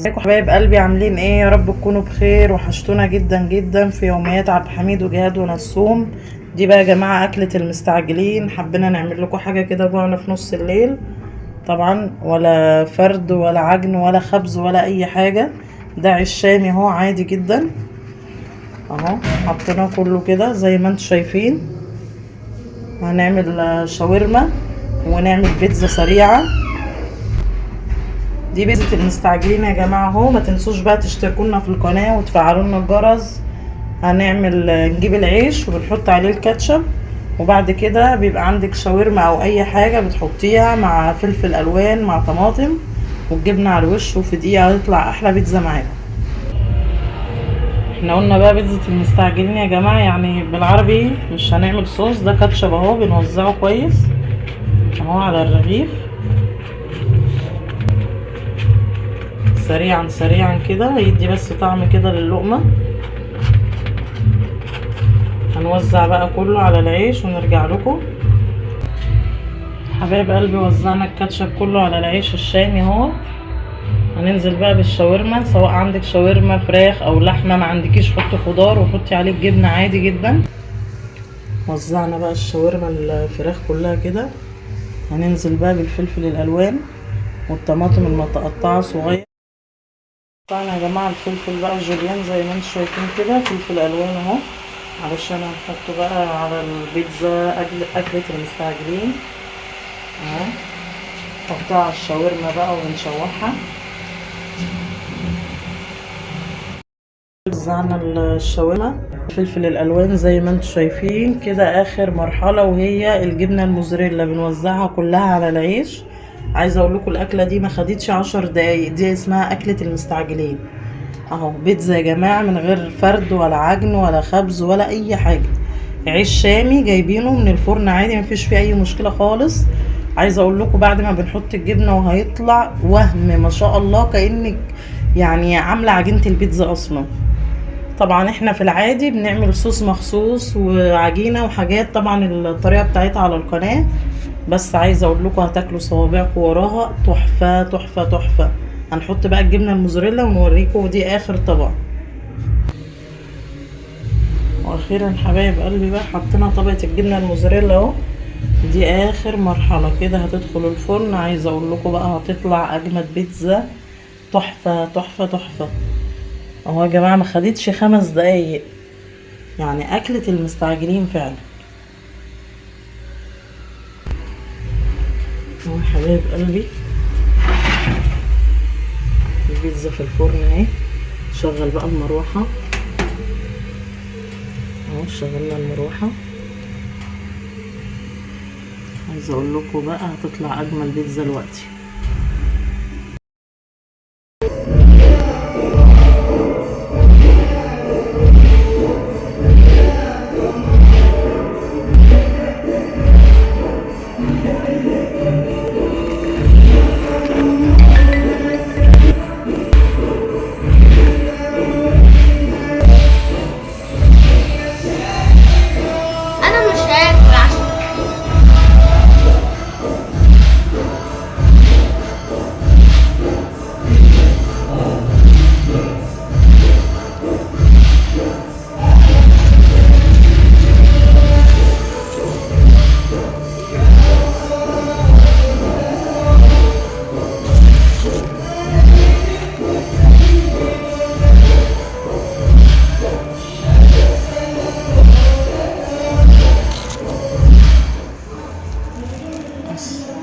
ازيكم حبايب قلبي، عاملين ايه؟ يا رب تكونوا بخير. وحشتونا جدا جدا في يوميات عبد الحميد وجهاد ونصوم. دي بقى يا جماعه اكله المستعجلين، حبينا نعمل لكم حاجه كده جوعنا في نص الليل. طبعا ولا فرد ولا عجن ولا خبز ولا اي حاجه، ده عيش شامي اهو عادي جدا اهو. حطيناه كله كده زي ما انتم شايفين. هنعمل شاورما ونعمل بيتزا سريعه. دي بيتزا المستعجلين يا جماعه اهو. ما تنسوش بقى تشتركوا لنا في القناه وتفعلوا لنا الجرس. نجيب العيش وبنحط عليه الكاتشب، وبعد كده بيبقى عندك شاورما او اي حاجه بتحطيها مع فلفل الوان مع طماطم والجبنه على الوش، وفي دقيقه هتطلع احلى بيتزا معاكم. احنا قلنا بقى بيتزا المستعجلين يا جماعه، يعني بالعربي مش هنعمل صوص، ده كاتشب اهو بنوزعه كويس اهو على الرغيف سريعا سريعا كده، يدي بس طعم كده للقمه. هنوزع بقى كله على العيش ونرجع لكم. حبايب قلبي وزعنا الكاتشب كله على العيش الشامي اهو. هننزل بقى بالشاورما، سواء عندك شاورما فراخ او لحمه، ما عندكيش حطي خضار وحطي عليه الجبنه عادي جدا. وزعنا بقى الشاورما الفراخ كلها كده. هننزل بقى بالفلفل الالوان والطماطم المتقطعه صغير. قطعنا يا جماعه الفلفل بقى جوليان زي ما انتم شايفين كده، فلفل الوان اهو، علشان هنحطه بقى على البيتزا اكلة المستعجلين اهو. نحطها على الشاورما بقى ونشوحها. وزعنا الشاورما الفلفل الالوان زي ما انتم شايفين كده. اخر مرحله وهي الجبنه الموزاريلا بنوزعها كلها على العيش. عايزه اقول لكم الاكله دي ما خدتش 10 دقايق، دي اسمها اكله المستعجلين اهو. بيتزا يا جماعه من غير فرد ولا عجن ولا خبز ولا اي حاجه، عيش شامي جايبينه من الفرن عادي، مفيش فيه اي مشكله خالص. عايزه اقول لكم بعد ما بنحط الجبنه وهيطلع وهم ما شاء الله، كانك يعني عامله عجينه البيتزا اصلا. طبعا احنا في العادي بنعمل صوص مخصوص وعجينه وحاجات، طبعا الطريقه بتاعتها على القناه، بس عايزه اقول لكم هتاكلوا صوابعكم وراها تحفه تحفه تحفه. هنحط بقى الجبنه الموزاريلا ونوريكم، ودي اخر طبق. واخيرا حبايب قلبي بقى حطينا طبقه الجبنه الموزاريلا اهو. دي اخر مرحله كده، هتدخل الفرن. عايزه اقول لكم بقى هتطلع اجمد بيتزا، تحفه تحفه تحفه اهو يا جماعه. ما خدتش 5 دقايق، يعني اكله المستعجلين فعلا اهو حبايب قلبي. البيتزا في الفرن اهي. شغل بقى المروحه اهو، شغلنا المروحه. عايزه اقول لكم بقى هتطلع اجمل بيتزا دلوقتي. انا مش هاكل عشان